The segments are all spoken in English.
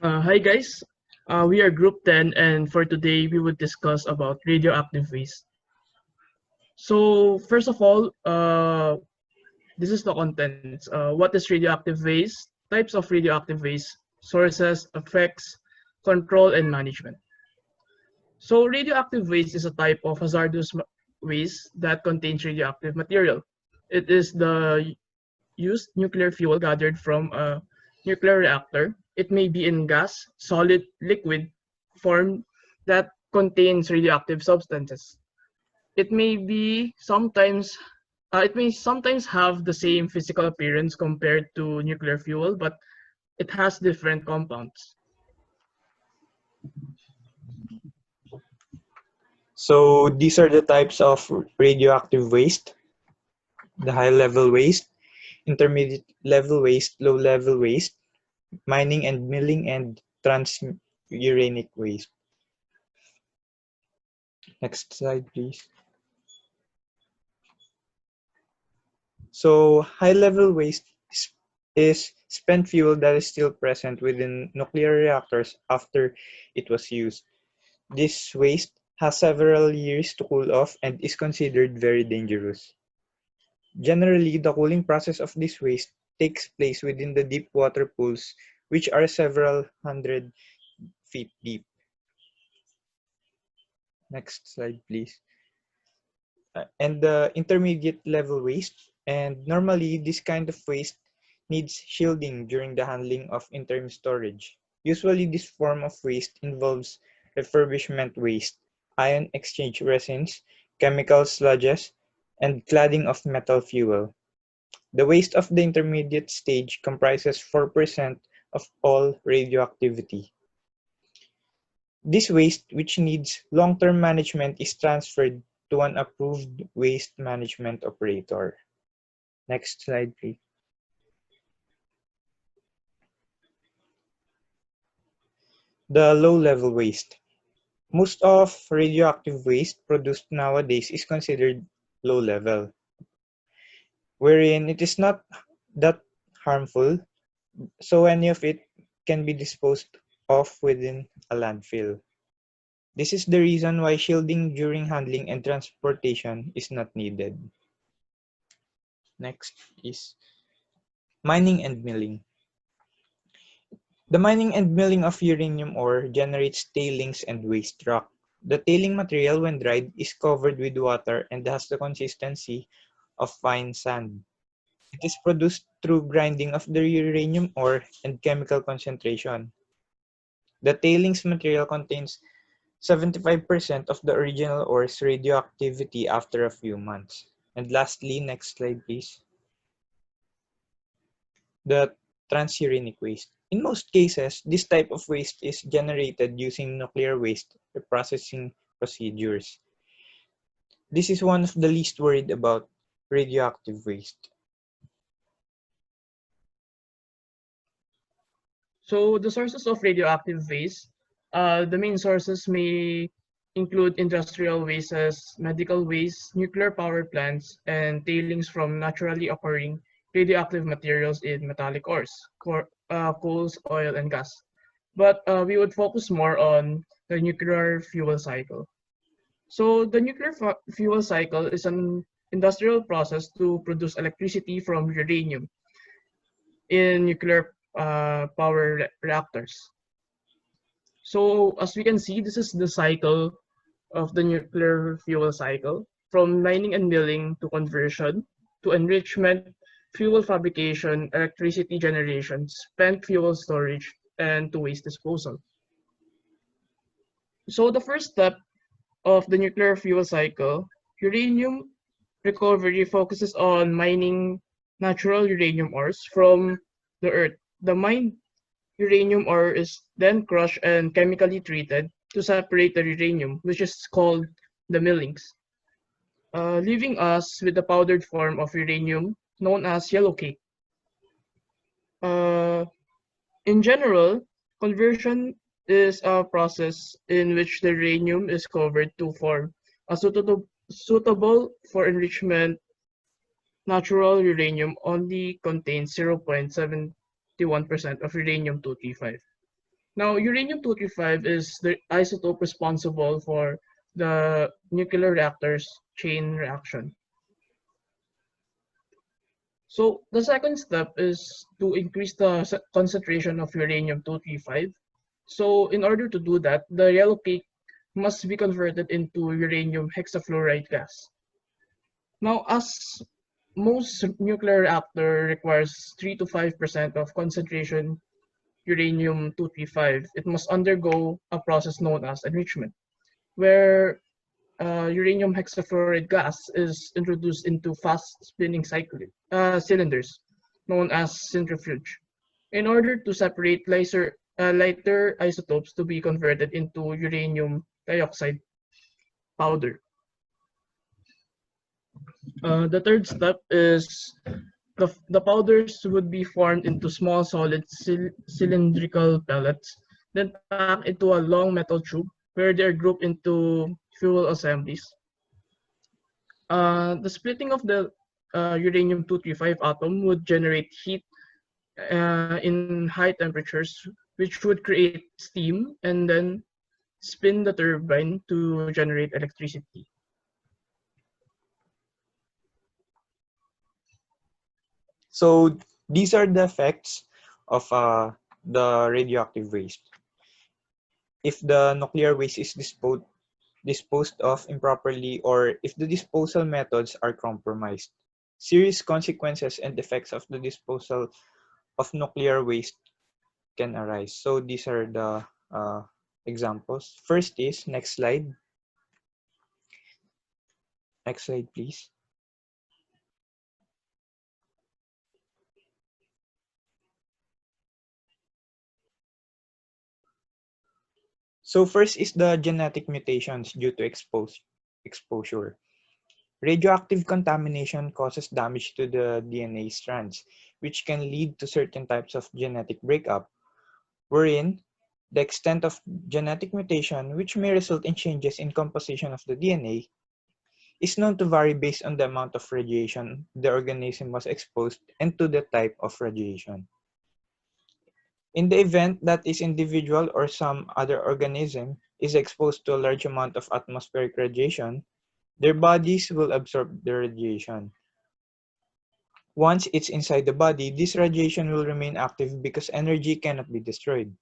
Hi guys, we are Group 10 and for today we would discuss about radioactive waste. So first of all, this is the contents. What is radioactive waste? Types of radioactive waste, sources, effects, control, and management. So radioactive waste is a type of hazardous waste that contains radioactive material. It is the used nuclear fuel gathered from a nuclear reactor. It may be in gas, solid, liquid form that contains radioactive substances. It may be sometimes it may sometimes have the same physical appearance compared to nuclear fuel, but it has different compounds. So these are the types of radioactive waste: the high level waste, intermediate level waste, low level waste, mining and milling, and transuranic waste. Next slide, please. So high level waste is spent fuel that is still present within nuclear reactors after it was used. This waste has several years to cool off and is considered very dangerous. Generally, the cooling process of this waste takes place within the deep water pools, which are several hundred feet deep. Next slide, please. And the intermediate level waste. And normally, this kind of waste needs shielding during the handling of interim storage. Usually, this form of waste involves refurbishment waste, ion exchange resins, chemical sludges, and cladding of metal fuel. The waste of the intermediate stage comprises 4% of all radioactivity. This waste, which needs long-term management, is transferred to an approved waste management operator. Next slide, please. The low-level waste. Most of radioactive waste produced nowadays is considered low-level, wherein it is not that harmful, so any of it can be disposed of within a landfill. This is the reason why shielding during handling and transportation is not needed. Next is mining and milling. The mining and milling of uranium ore generates tailings and waste rock. The tailing material, when dried, is covered with water and has the consistency of fine sand. It is produced through grinding of the uranium ore and chemical concentration. The tailings material contains 75% of the original ore's radioactivity after a few months. And lastly, next slide please, the transurinic waste. In most cases, this type of waste is generated using nuclear waste processing procedures. This is one of the least worried about radioactive waste. So the sources of radioactive waste, the main sources may include industrial wastes, medical waste, nuclear power plants, and tailings from naturally occurring radioactive materials in metallic ores, coals, oil, and gas. But we would focus more on the nuclear fuel cycle. So the nuclear fuel cycle is an industrial process to produce electricity from uranium in nuclear power reactors. So as we can see, this is the cycle of the nuclear fuel cycle, from mining and milling to conversion to enrichment, fuel fabrication, electricity generation, spent fuel storage, and to waste disposal. So the first step of the nuclear fuel cycle, uranium recovery focuses on mining natural uranium ores from the earth. The mined uranium ore is then crushed and chemically treated to separate the uranium, which is called the millings, leaving us with the powdered form of uranium known as yellow cake. Uh, in general, conversion is a process in which the uranium is covered to form a suitable for enrichment. Natural uranium only contains 0.71% of uranium-235. Now, uranium-235 is the isotope responsible for the nuclear reactor's chain reaction. So the second step is to increase the concentration of uranium-235. So in order to do that, the yellow cake must be converted into uranium hexafluoride gas. Now, as most nuclear reactor requires 3 to 5% of concentration uranium-235, it must undergo a process known as enrichment, where uranium hexafluoride gas is introduced into fast spinning cylinders known as centrifuge in order to separate lighter isotopes to be converted into uranium dioxide powder. The third step is the powders would be formed into small solid cylindrical pellets, then packed into a long metal tube where they are grouped into fuel assemblies. The splitting of the uranium-235 atom would generate heat in high temperatures, which would create steam and then spin the turbine to generate electricity. So these are the effects of the radioactive waste. If the nuclear waste is disposed of improperly, or if the disposal methods are compromised, serious consequences and effects of the disposal of nuclear waste can arise. So these are the examples. First is, next slide. Next slide, please. So first is the genetic mutations due to exposure. Radioactive contamination causes damage to the DNA strands, which can lead to certain types of genetic breakup, wherein the extent of genetic mutation, which may result in changes in composition of the DNA, is known to vary based on the amount of radiation the organism was exposed and to the type of radiation. In the event that this individual or some other organism is exposed to a large amount of atmospheric radiation, their bodies will absorb the radiation. Once it's inside the body, this radiation will remain active because energy cannot be destroyed.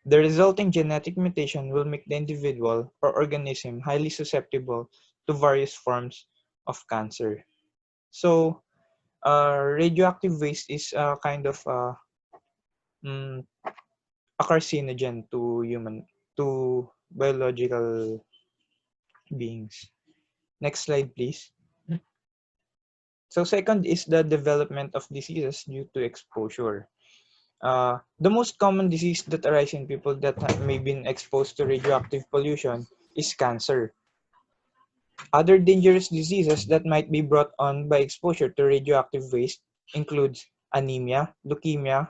The resulting genetic mutation will make the individual or organism highly susceptible to various forms of cancer. So, radioactive waste is kind of mm, a carcinogen to biological beings. Next slide, please. So second is the development of diseases due to exposure. The most common disease that arises in people that may been exposed to radioactive pollution is cancer. Other dangerous diseases that might be brought on by exposure to radioactive waste includes anemia, leukemia,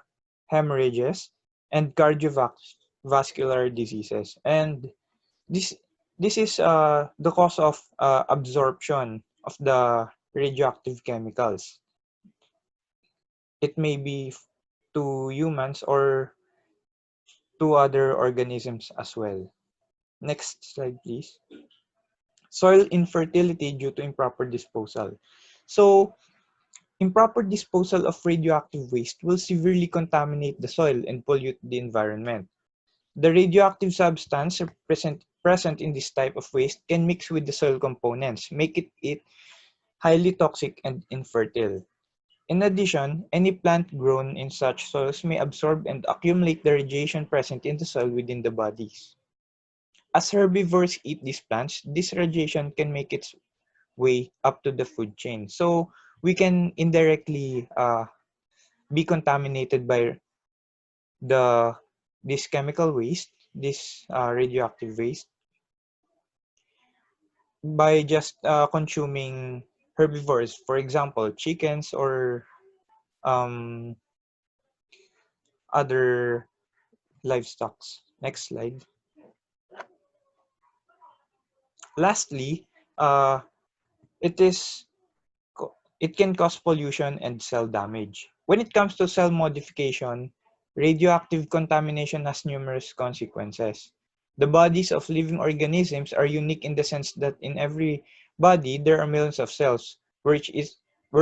hemorrhages, and cardiovascular diseases. And this this is the cause of absorption of the radioactive chemicals. It may be to humans or to other organisms as well. Next slide, please. Soil infertility due to improper disposal. So, improper disposal of radioactive waste will severely contaminate the soil and pollute the environment. The radioactive substance present in this type of waste can mix with the soil components, making it highly toxic and infertile. In addition, any plant grown in such soils may absorb and accumulate the radiation present in the soil within the bodies. As herbivores eat these plants, this radiation can make its way up to the food chain. So we can indirectly be contaminated by this chemical waste, this radioactive waste, by just consuming herbivores, for example, chickens or um, other livestock. Next slide. Lastly, uh, it is it can cause pollution and cell damage. When it comes to cell modification, Radioactive contamination has numerous consequences. The bodies of living organisms are unique in the sense that in every body there are millions of cells, where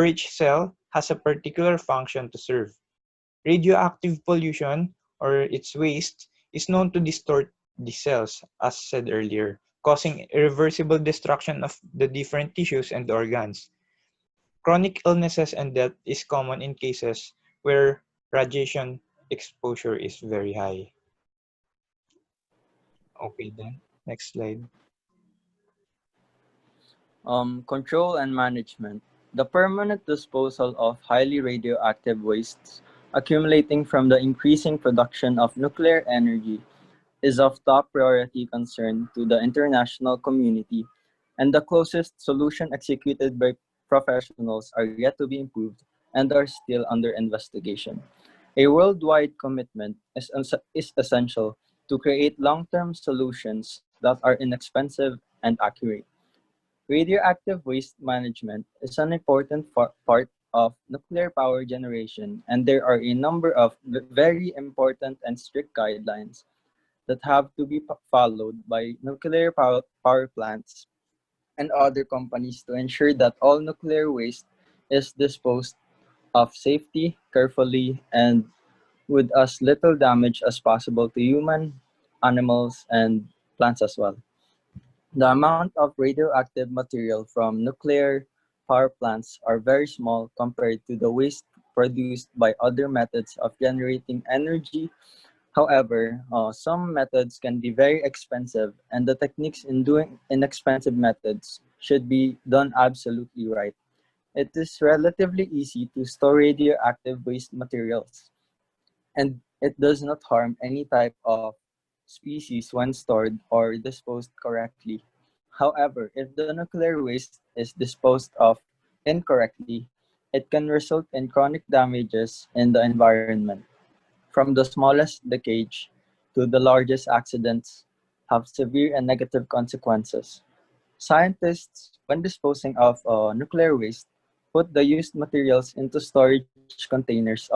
each cell has a particular function to serve. Radioactive pollution, or its waste, is known to distort these cells, as said earlier, causing irreversible destruction of the different tissues and organs. Chronic illnesses and death is common in cases where radiation exposure is very high. Okay then, next slide. Control and management. The permanent disposal of highly radioactive wastes accumulating from the increasing production of nuclear energy is of top priority concern to the international community, and the closest solution executed by professionals are yet to be improved and are still under investigation. A worldwide commitment is essential to create long-term solutions that are inexpensive and accurate. Radioactive waste management is an important part of nuclear power generation, and there are a number of very important and strict guidelines that have to be followed by nuclear power plants and other companies to ensure that all nuclear waste is disposed of safely, carefully, and with as little damage as possible to human, animals, and plants as well. The amount of radioactive material from nuclear power plants are very small compared to the waste produced by other methods of generating energy. However, some methods can be very expensive, and the techniques in doing inexpensive methods should be done absolutely right. It is relatively easy to store radioactive waste materials, and it does not harm any type of species when stored or disposed correctly. However, if the nuclear waste is disposed of incorrectly, it can result in chronic damages in the environment. From the smallest leakage to the largest accidents have severe and negative consequences. Scientists, when disposing of nuclear waste, put the used materials into storage containers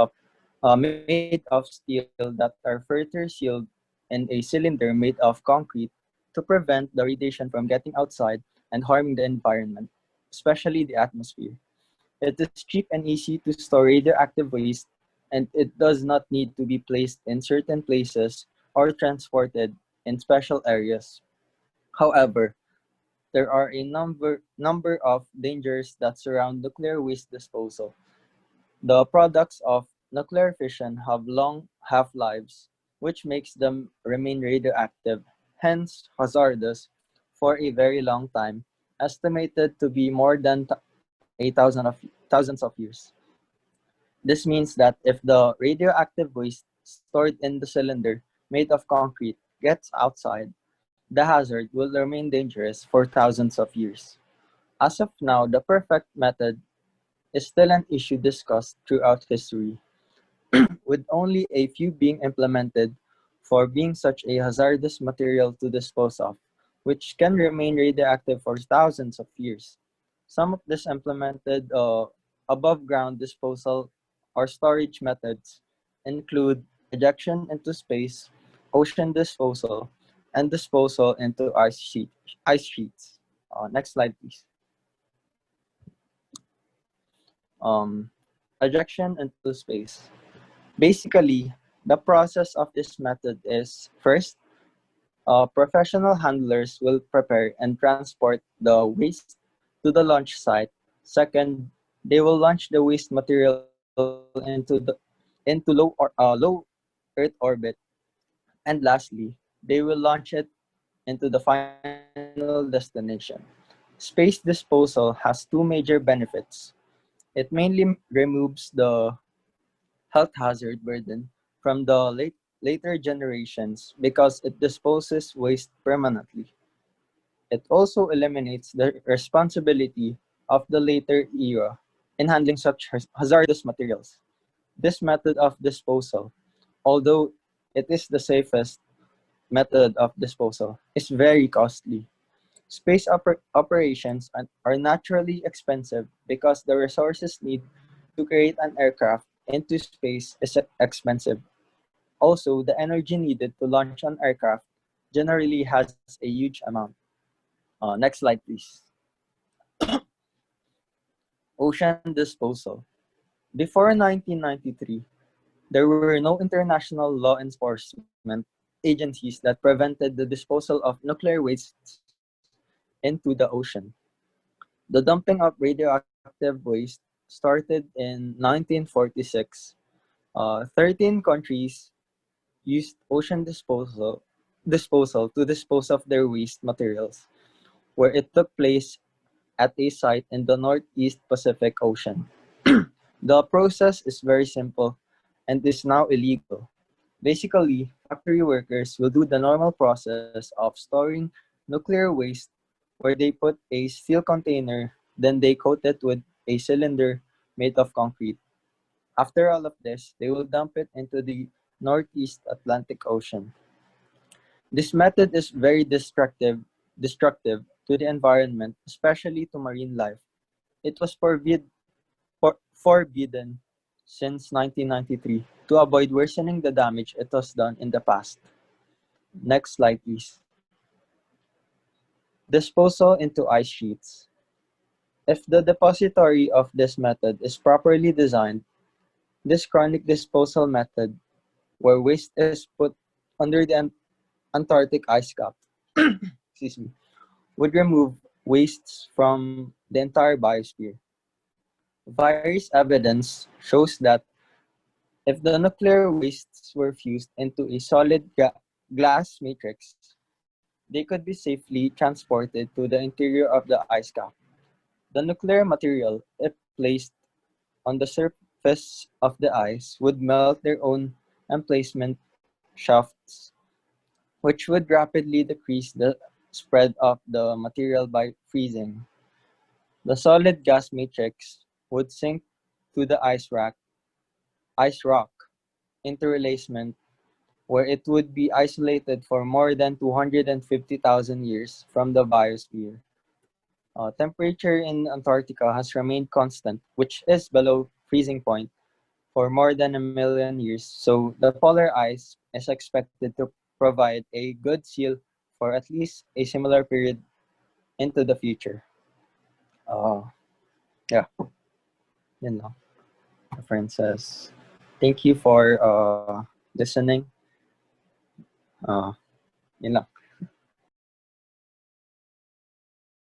made of steel that are further sealed in a cylinder made of concrete to prevent the radiation from getting outside and harming the environment, especially the atmosphere. It is cheap and easy to store radioactive waste, and it does not need to be placed in certain places or transported in special areas. However, there are a number of dangers that surround nuclear waste disposal. The products of nuclear fission have long half-lives, which makes them remain radioactive, hence hazardous for a very long time, estimated to be more than thousands of years. This means that if the radioactive waste stored in the cylinder made of concrete gets outside, the hazard will remain dangerous for thousands of years. As of now, the perfect method is still an issue discussed throughout history, with only a few being implemented for being such a hazardous material to dispose of, which can remain radioactive for thousands of years. Some of these implemented above ground disposal or storage methods include ejection into space, ocean disposal, and disposal into ice sheets. Next slide, please. Um, Ejection into space. Basically, the process of this method is first, professional handlers will prepare and transport the waste to the launch site. Second, they will launch the waste material into low Earth orbit. And lastly, they will launch it into the final destination. Space disposal has two major benefits. It mainly removes the health hazard burden from the later generations because it disposes waste permanently. It also eliminates the responsibility of the later era in handling such hazardous materials. This method of disposal, although it is the safest method of disposal, is very costly. Space operations are naturally expensive because the resources needed to create an aircraft into space is expensive. Also, the energy needed to launch an aircraft generally has a huge amount. Next slide, please. Ocean disposal. Before 1993, there were no international law enforcement agencies that prevented the disposal of nuclear wastes into the ocean. The dumping of radioactive waste started in 1946. 13 countries used ocean disposal to dispose of their waste materials, where it took place at a site in the Northeast Pacific Ocean. The process is very simple and is now illegal. Basically, factory workers will do the normal process of storing nuclear waste where they put a steel container, then they coat it with a cylinder made of concrete. After all of this, they will dump it into the Northeast Atlantic Ocean. This method is very destructive to the environment, especially to marine life. It was forbidden since 1993 to avoid worsening the damage it was done in the past. Next slide, please. Disposal into ice sheets. If the depository of this method is properly designed, this chronic disposal method, where waste is put under the Antarctic ice cap, excuse me, would remove wastes from the entire biosphere. Various evidence shows that if the nuclear wastes were fused into a solid glass matrix, they could be safely transported to the interior of the ice cap. The nuclear material, if placed on the surface of the ice, would melt their own emplacement shafts, which would rapidly decrease the spread of the material by freezing. The solid gas matrix would sink to the ice rock interlacement, where it would be isolated for more than 250,000 years from the biosphere. Temperature in Antarctica has remained constant, which is below freezing point, for more than a million years, so the polar ice is expected to provide a good seal for at least a similar period into the future. Uh, yeah, yun lang. My friend says, thank you for listening. Uh, yun lang.